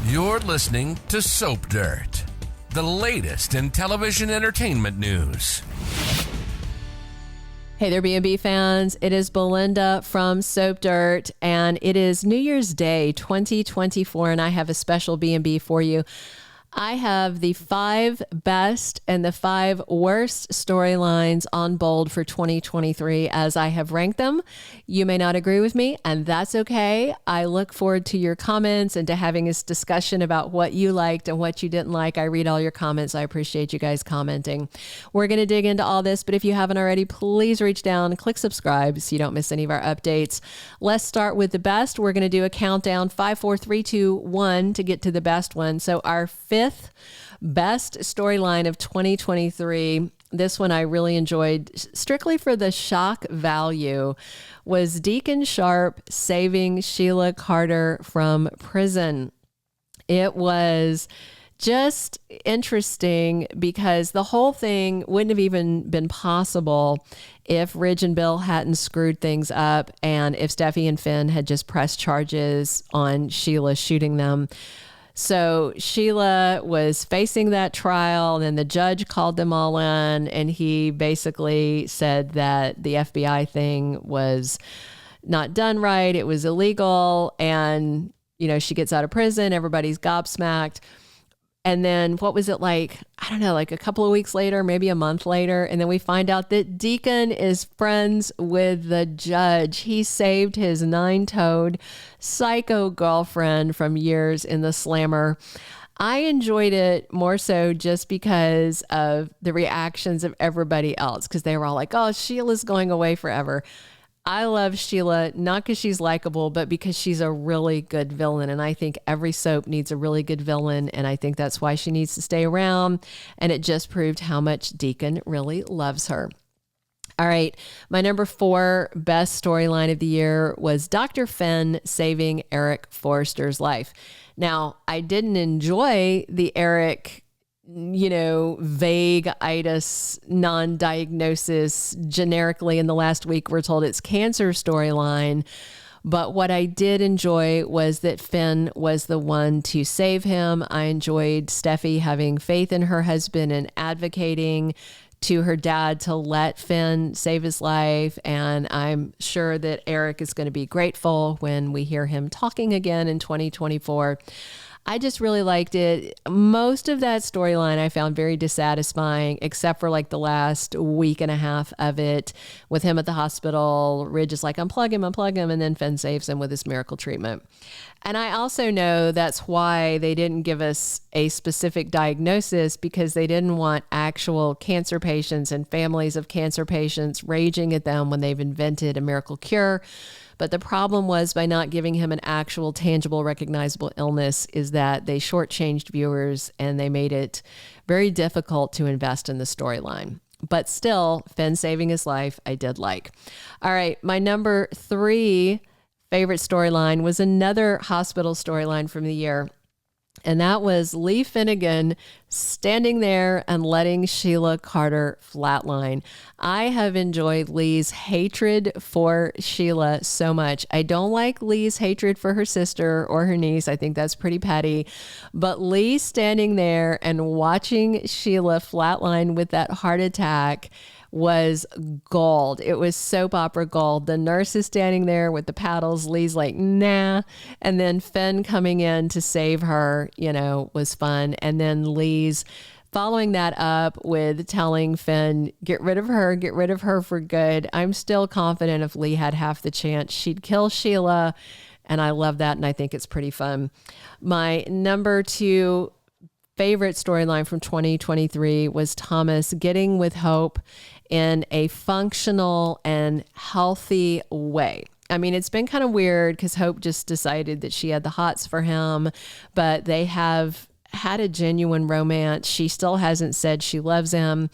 You're listening to Soap Dirt, the latest in television entertainment news. Hey there, B&B fans. It is Belynda from Soap Dirt, and it is New Year's Day 2024, and I have a special B&B for you. I have the 5 best and the 5 worst storylines on bold for 2023 as I have ranked them. You may not agree with me, and that's okay. I look forward to your comments and to having this discussion about what you liked and what you didn't like. I read all your comments. I appreciate you guys commenting. We're going to dig into all this, but if you haven't already, please reach down and click subscribe so you don't miss any of our updates. Let's start with the best. We're going to do a countdown, 5, 4, 3, 2, 1 to get to the best one. So our 5th best storyline of 2023, this one I really enjoyed strictly for the shock value, was Deacon Sharpe saving Sheila Carter from prison. It was just interesting because the whole thing wouldn't have even been possible if Ridge and Bill hadn't screwed things up and if Steffi and Finn had just pressed charges on Sheila shooting them. So Sheila was facing that trial, and then the judge called them all in, and he basically said that the FBI thing was not done right. It was illegal. And, you know, she gets out of prison. Everybody's gobsmacked. And then what was it like? I don't know, like a couple of weeks later, maybe a month later. And then we find out that Deacon is friends with the judge. He saved his 9-toed psycho girlfriend from years in the slammer. I enjoyed it more so just because of the reactions of everybody else, because they were all like, oh, Sheila's going away forever. I love Sheila, not because she's likable, but because she's a really good villain. And I think every soap needs a really good villain. And I think that's why she needs to stay around. And it just proved how much Deacon really loves her. All right. My number 4 best storyline of the year was Dr. Finn saving Eric Forrester's life. Now, I didn't enjoy the Eric vague-itis, non-diagnosis, generically in the last week, we're told it's cancer storyline. But what I did enjoy was that Finn was the one to save him. I enjoyed Steffi having faith in her husband and advocating to her dad to let Finn save his life. And I'm sure that Eric is going to be grateful when we hear him talking again in 2024. I just really liked it. Most of that storyline I found very dissatisfying, except for like the last week and a half of it with him at the hospital. Ridge is like, unplug him. And then Finn saves him with his miracle treatment. And I also know that's why they didn't give us a specific diagnosis, because they didn't want actual cancer patients and families of cancer patients raging at them when they've invented a miracle cure. But the problem was, by not giving him an actual, tangible, recognizable illness, is that they shortchanged viewers and they made it very difficult to invest in the storyline. But still, Finn saving his life, I did like. All right, my number 3 favorite storyline was another hospital storyline from the year. And that was Li Finnegan standing there and letting Sheila Carter flatline. I have enjoyed Li's hatred for Sheila so much. I don't like Li's hatred for her sister or her niece. I think that's pretty petty. But Li standing there and watching Sheila flatline with that heart attack was gold. It was soap opera gold. The nurse is standing there with the paddles. Li's like, nah. And then Finn coming in to save her, was fun. And then Li's following that up with telling Finn, get rid of her for good. I'm still confident if Li had half the chance, she'd kill Sheila. And I love that. And I think it's pretty fun. My number 2 favorite storyline from 2023 was Thomas getting with Hope in a functional and healthy way. I mean, it's been kind of weird because Hope just decided that she had the hots for him, but they have had a genuine romance. She still hasn't said she loves him.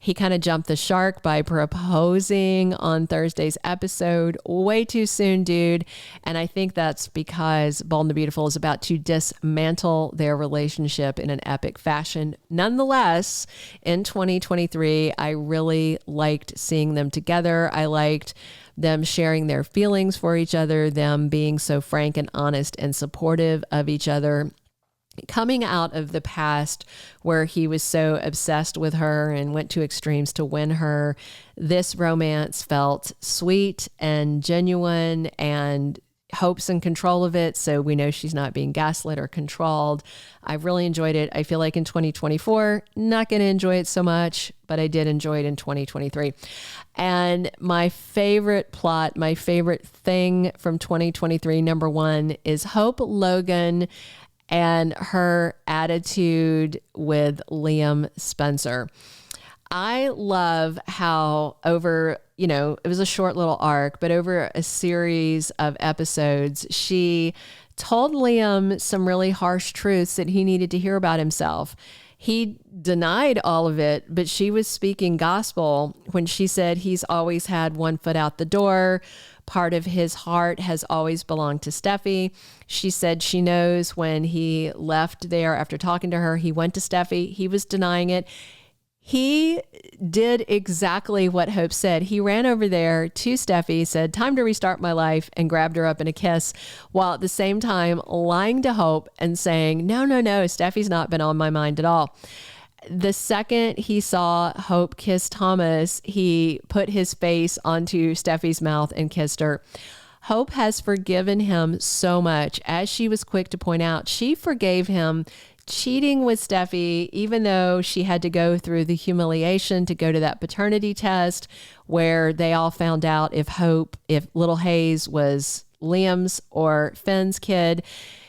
He kind of jumped the shark by proposing on Thursday's episode. Way too soon, dude. And I think that's because Bold and the Beautiful is about to dismantle their relationship in an epic fashion. Nonetheless, in 2023, I really liked seeing them together. I liked them sharing their feelings for each other, them being so frank and honest and supportive of each other. coming out of the past where he was so obsessed with her and went to extremes to win her, this romance felt sweet and genuine, and Hope's in control of it, so we know she's not being gaslit or controlled. I really enjoyed it. I feel like in 2024, not going to enjoy it so much, but I did enjoy it in 2023. And my favorite plot, my favorite thing from 2023, number one, is Hope Logan and her attitude with Liam Spencer. I love how over, it was a short little arc, but over a series of episodes, she told Liam some really harsh truths that he needed to hear about himself. He denied all of it, but she was speaking gospel when she said he's always had one foot out the door. Part of his heart has always belonged to Steffi. She said she knows when he left there after talking to her, he went to Steffi. He was denying it. He did exactly what Hope said. He ran over there to Steffi, said, "Time to restart my life," and grabbed her up in a kiss, while at the same time lying to Hope and saying, no, Steffi's not been on my mind at all. The second he saw Hope kiss Thomas, he put his face onto Steffi's mouth and kissed her. Hope has forgiven him so much. As she was quick to point out, she forgave him cheating with Steffi, even though she had to go through the humiliation to go to that paternity test where they all found out if little Hayes was Liam's or Finn's kid.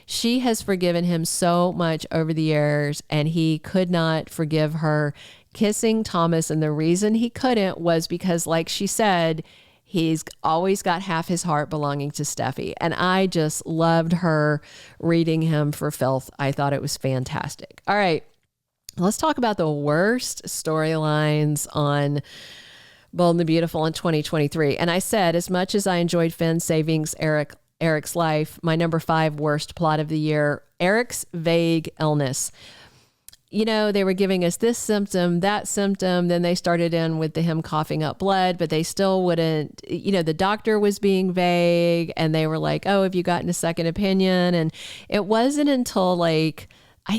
She has forgiven him so much over the years, and he could not forgive her kissing Thomas. And the reason he couldn't was because, like she said, he's always got half his heart belonging to Steffi. And I just loved her reading him for filth. I thought it was fantastic. All right, let's talk about the worst storylines on Bold and the Beautiful in 2023. And I said, as much as I enjoyed Finn saving Eric's life, my number 5 worst plot of the year, Eric's vague illness. They were giving us this symptom, that symptom. Then they started in with him coughing up blood, but they still wouldn't, the doctor was being vague, and they were like, "Oh, have you gotten a second opinion?" And it wasn't until I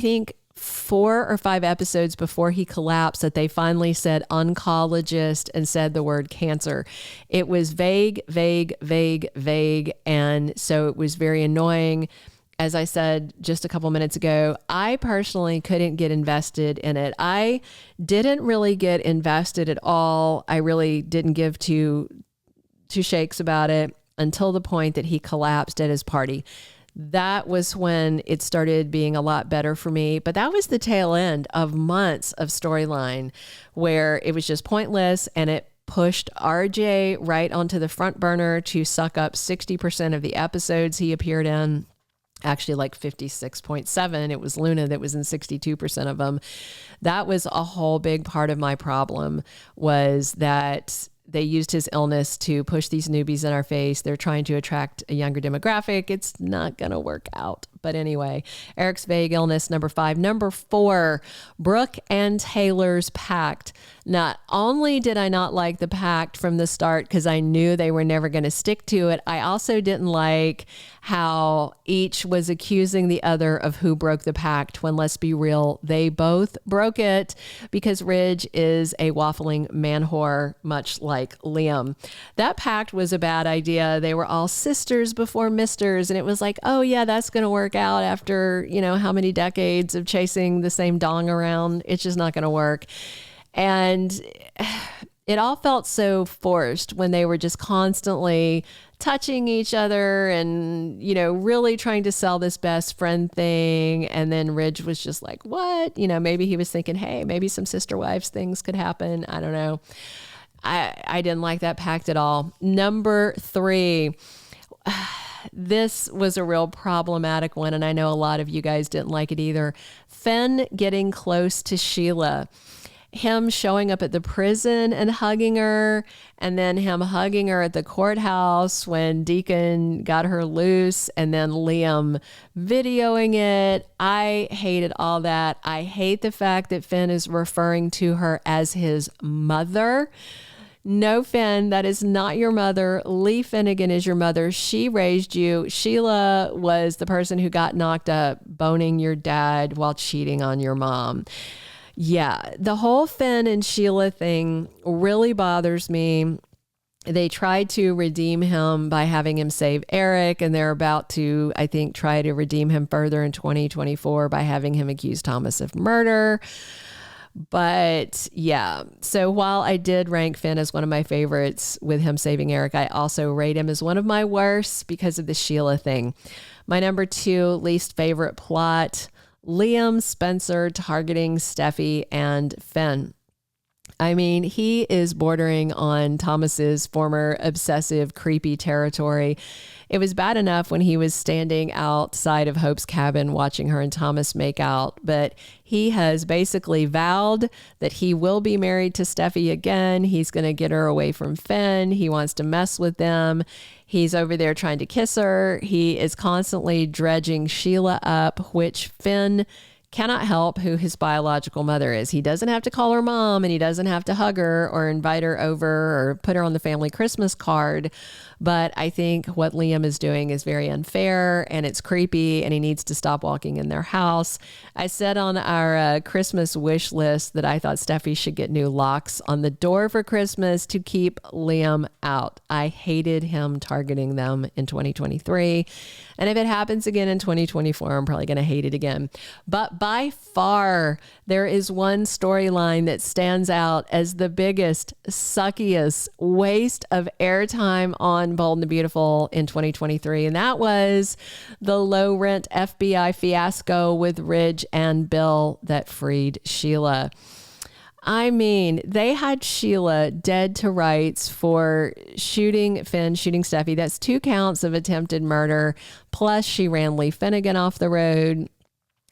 think 4 or 5 episodes before he collapsed that they finally said oncologist and said the word cancer. It was vague. And so it was very annoying. As I said just a couple minutes ago, I personally couldn't get invested in it. I didn't really get invested at all. I really didn't give two shakes about it until the point that he collapsed at his party. That was when it started being a lot better for me. But that was the tail end of months of storyline where it was just pointless, and it pushed RJ right onto the front burner to suck up 60% of the episodes he appeared in. Actually, like 56.7. It was Luna that was in 62% of them. That was a whole big part of my problem, was that they used his illness to push these newbies in our face. They're trying to attract a younger demographic. It's not going to work out. But anyway, Eric's vague illness, number 5. Number 4, Brooke and Taylor's pact. Not only did I not like the pact from the start because I knew they were never going to stick to it, I also didn't like how each was accusing the other of who broke the pact, when, let's be real, they both broke it, because Ridge is a waffling man whore, much like Liam. That pact was a bad idea. They were all sisters before misters, and it was like, oh yeah, that's going to work out after, how many decades of chasing the same dong around. It's just not going to work. And it all felt so forced when they were just constantly touching each other and, really trying to sell this best friend thing. And then Ridge was just like, what? Maybe he was thinking, hey, maybe some sister wives things could happen. I don't know. I didn't like that pact at all. Number 3, this was a real problematic one, and I know a lot of you guys didn't like it either. Finn getting close to Sheila. Him showing up at the prison and hugging her, and then him hugging her at the courthouse when Deacon got her loose, and then Liam videoing it. I hated all that. I hate the fact that Finn is referring to her as his mother. No, Finn, that is not your mother. Li Finnegan is your mother. She raised you. Sheila was the person who got knocked up boning your dad while cheating on your mom. Yeah, the whole Finn and Sheila thing really bothers me. They tried to redeem him by having him save Eric, and they're about to, I think, try to redeem him further in 2024 by having him accuse Thomas of murder. But yeah, so while I did rank Finn as one of my favorites with him saving Eric, I also rate him as one of my worst because of the Sheila thing. My number 2 least favorite plot, Liam Spencer targeting Steffi and Finn. I mean, he is bordering on Thomas's former obsessive, creepy territory. It was bad enough when he was standing outside of Hope's cabin watching her and Thomas make out, but he has basically vowed that he will be married to Steffi again. He's going to get her away from Finn. He wants to mess with them. He's over there trying to kiss her. He is constantly dredging Sheila up, which Finn cannot help who his biological mother is. He doesn't have to call her mom, and he doesn't have to hug her or invite her over or put her on the family Christmas card. But I think what Liam is doing is very unfair, and it's creepy, and he needs to stop walking in their house. I said on our Christmas wish list that I thought Steffi should get new locks on the door for Christmas to keep Liam out. I hated him targeting them in 2023. And if it happens again in 2024, I'm probably going to hate it again. But by far, there is one storyline that stands out as the biggest, suckiest waste of airtime on Bold and the Beautiful in 2023. And that was the low rent FBI fiasco with Ridge and Bill that freed Sheila. I mean, they had Sheila dead to rights for shooting Finn, shooting Steffi. That's 2 counts of attempted murder. Plus, she ran Li Finnegan off the road.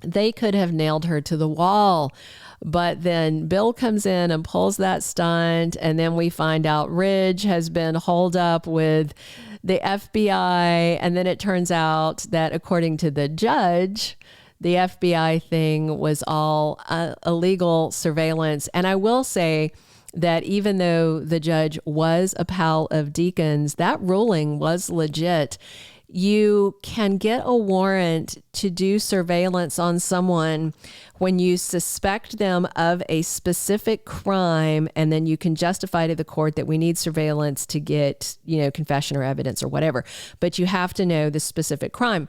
They could have nailed her to the wall. But then Bill comes in and pulls that stunt. And then we find out Ridge has been holed up with the FBI. And then it turns out that according to the judge, the FBI thing was all illegal surveillance. And I will say that even though the judge was a pal of Deacon's, that ruling was legit. You can get a warrant to do surveillance on someone when you suspect them of a specific crime, and then you can justify to the court that we need surveillance to get, confession or evidence or whatever. But you have to know the specific crime.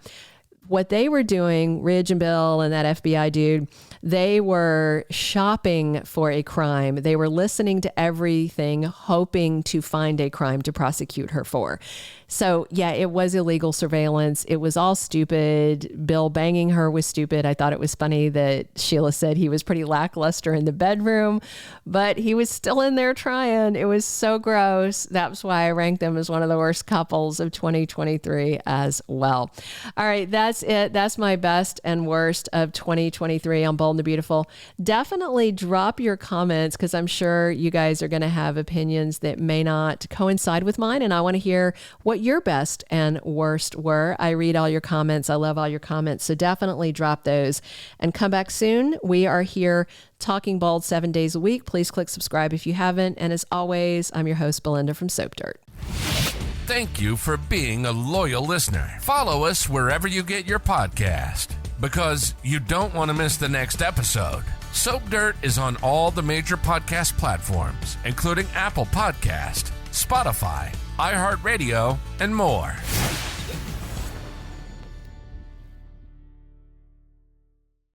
What they were doing, Ridge and Bill and that FBI dude, they were shopping for a crime. They were listening to everything, hoping to find a crime to prosecute her for. So yeah, it was illegal surveillance. It was all stupid. Bill banging her was stupid. I thought it was funny that Sheila said he was pretty lackluster in the bedroom, but he was still in there trying. It was so gross. That's why I ranked them as one of the worst couples of 2023 as well. All right, that's it. That's my best and worst of 2023 on Bold and the Beautiful. Definitely drop your comments, because I'm sure you guys are going to have opinions that may not coincide with mine, and I want to hear what your best and worst were. I read all your comments. I love all your comments. So definitely drop those and come back soon. We are here talking bold 7 days a week. Please click subscribe if you haven't. And as always, I'm your host, Belynda from Soap Dirt. Thank you for being a loyal listener. Follow us wherever you get your podcast, because you don't want to miss the next episode. Soap Dirt is on all the major podcast platforms, including Apple Podcast, Spotify, iHeartRadio, and more.